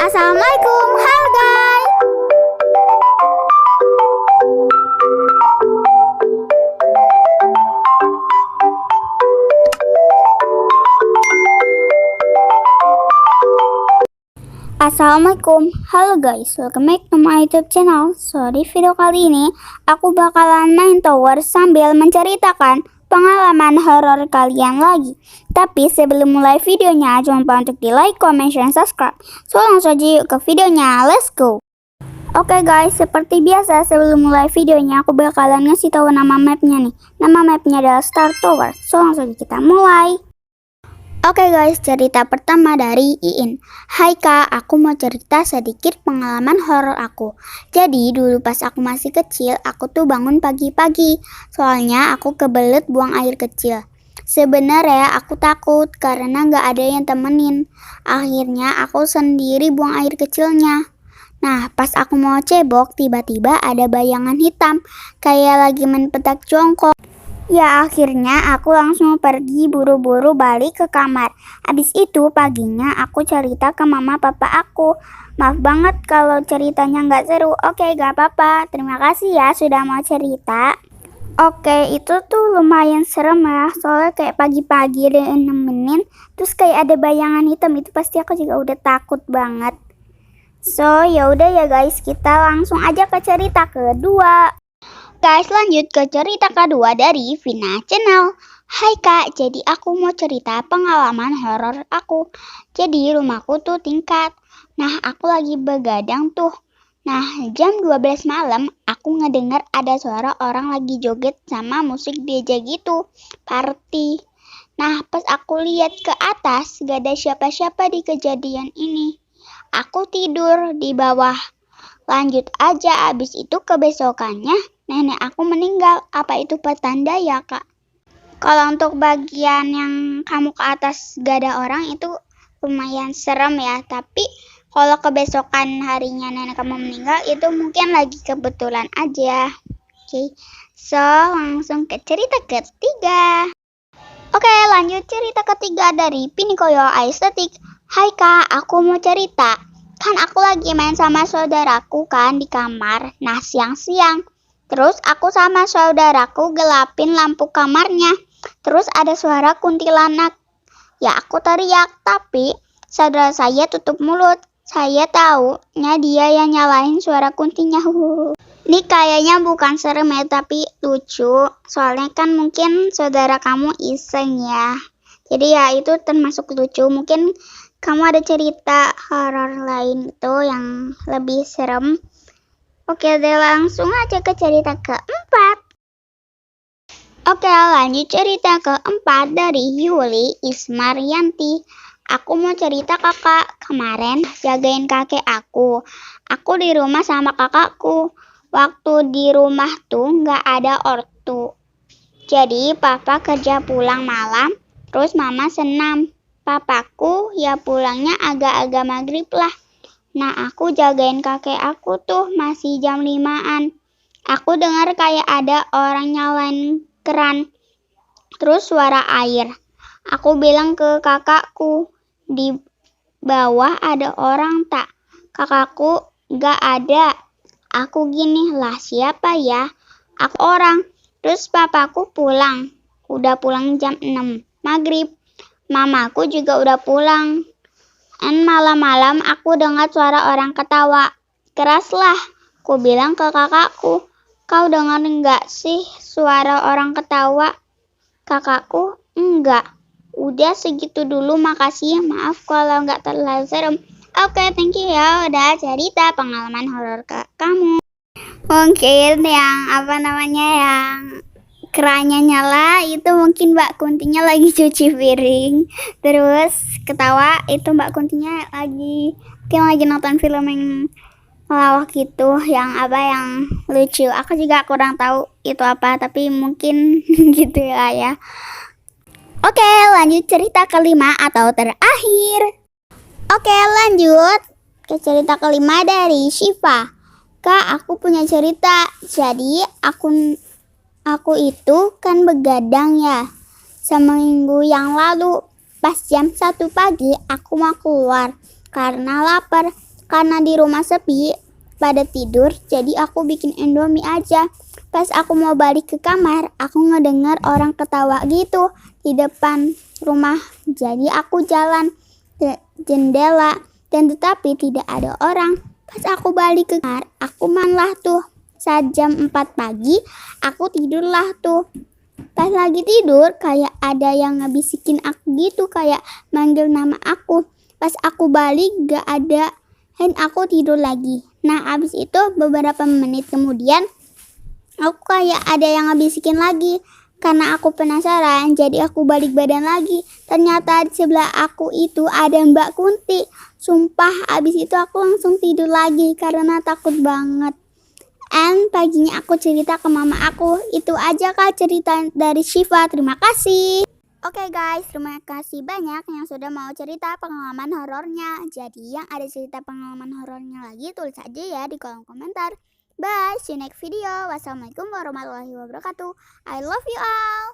Assalamualaikum, halo guys. Assalamualaikum, halo guys, welcome back to my YouTube channel. So di video kali ini aku bakalan main tower sambil menceritakan pengalaman horor kalian lagi. Tapi sebelum mulai videonya, jangan lupa untuk di like, comment, share, dan subscribe. So langsung aja yuk ke videonya, let's go. Oke guys, seperti biasa sebelum mulai videonya aku bakalan ngasih tahu nama mapnya nih. Nama mapnya adalah Star Tower. So langsung aja kita mulai. Oke guys, cerita pertama dari Iin. Hai kak, aku mau cerita sedikit pengalaman horor aku. Jadi dulu pas aku masih kecil, aku tuh bangun pagi-pagi. Soalnya aku kebelet buang air kecil. Sebenarnya aku takut karena gak ada yang temenin. Akhirnya aku sendiri buang air kecilnya. Nah, pas aku mau cebok, tiba-tiba ada bayangan hitam, kayak lagi main petak jongkok. Ya akhirnya aku langsung pergi buru-buru balik ke kamar. Habis itu paginya aku cerita ke mama papa aku. Maaf banget kalau ceritanya nggak seru. Oke, gak apa-apa. Terima kasih ya sudah mau cerita. Oke, itu tuh lumayan serem ya. Soalnya kayak pagi-pagi ada yang nemenin, terus kayak ada bayangan hitam, itu pasti aku juga udah takut banget. So ya udah ya guys, kita langsung aja ke cerita kedua. Guys, lanjut ke cerita kedua dari Vina Channel. Hai kak, jadi aku mau cerita pengalaman horor aku. Jadi rumahku tuh tingkat. Nah, aku lagi begadang tuh. Nah, jam 12 malam aku ngedenger ada suara orang lagi joget sama musik DJ gitu. Party. Nah, pas aku lihat ke atas, gak ada siapa-siapa di kejadian ini. Aku tidur di bawah. Lanjut aja, abis itu kebesokannya nenek aku meninggal. Apa itu petanda ya kak? Kalau untuk bagian yang kamu ke atas gak ada orang itu lumayan serem ya. Tapi kalau kebesokan harinya nenek kamu meninggal itu mungkin lagi kebetulan aja. Oke, so langsung ke cerita ketiga. Oke, lanjut cerita ketiga dari Pinikoyo Aesthetic. Hai kak, aku mau cerita. Kan aku lagi main sama saudaraku kan di kamar. Nah siang-siang. Terus aku sama saudaraku gelapin lampu kamarnya. Terus ada suara kuntilanak. Ya aku teriak, tapi saudara saya tutup mulut. Saya taunya dia yang nyalain suara kuntinya. Ini kayaknya bukan serem ya, tapi lucu. Soalnya kan mungkin saudara kamu iseng ya. Jadi ya itu termasuk lucu. Mungkin kamu ada cerita horor lain itu yang lebih serem. Oke deh, langsung aja ke cerita keempat. Oke, lanjut cerita keempat dari Yuli Ismaryanti. Aku mau cerita kakak. Kemarin jagain kakek aku. Aku di rumah sama kakakku. Waktu di rumah tuh nggak ada ortu. Jadi papa kerja pulang malam, terus mama senam. Papaku ya pulangnya agak-agak maghrib lah. Nah aku jagain kakek aku tuh masih jam 5-an. Aku dengar kayak ada orang nyalain keran. Terus suara air. Aku bilang ke kakakku, di bawah ada orang tak? Kakakku gak ada. Aku gini lah, siapa ya? Aku orang. Terus papaku pulang. Udah pulang jam 6 maghrib. Mamaku juga udah pulang. Malam-malam aku dengar suara orang ketawa. Keras lah. Ku bilang ke kakakku, kau dengar enggak sih suara orang ketawa? Kakakku, enggak. Udah segitu dulu, makasih. Maaf kalau enggak terlalu serem. Oke, thank you ya udah cerita pengalaman horor kamu. Mungkin yang yang kerannya nyala itu mungkin Mbak Kuntinya lagi cuci piring. Terus ketawa itu Mbak Kuntinya lagi nonton film yang melawak gitu, yang lucu. Aku juga kurang tahu itu apa, tapi mungkin gitu ya. Oke, lanjut cerita kelima atau terakhir. Oke, lanjut ke cerita kelima dari Shiva. Kak, aku punya cerita. Jadi aku itu kan begadang ya. Seminggu yang lalu pas jam 1 pagi aku mau keluar karena lapar. Karena di rumah sepi, pada tidur, jadi aku bikin Indomie aja. Pas aku mau balik ke kamar, aku ngedengar orang ketawa gitu di depan rumah. Jadi aku jalan ke jendela dan tetapi tidak ada orang. Pas aku balik ke kamar, aku manlah tuh. Saat jam 4 pagi, aku tidurlah tuh. Pas lagi tidur, kayak ada yang ngebisikin aku gitu, kayak manggil nama aku. Pas aku balik, gak ada, dan aku tidur lagi. Nah, abis itu beberapa menit kemudian, aku kayak ada yang ngebisikin lagi. Karena aku penasaran, jadi aku balik badan lagi. Ternyata di sebelah aku itu ada Mbak Kunti. Sumpah, abis itu aku langsung tidur lagi karena takut banget. And paginya aku cerita ke mama aku. Itu aja kak cerita dari Syifa. Terima kasih. Oke guys, terima kasih banyak yang sudah mau cerita pengalaman horornya. Jadi yang ada cerita pengalaman horornya lagi tulis aja ya di kolom komentar. Bye, see you next video. Wassalamualaikum warahmatullahi wabarakatuh. I love you all.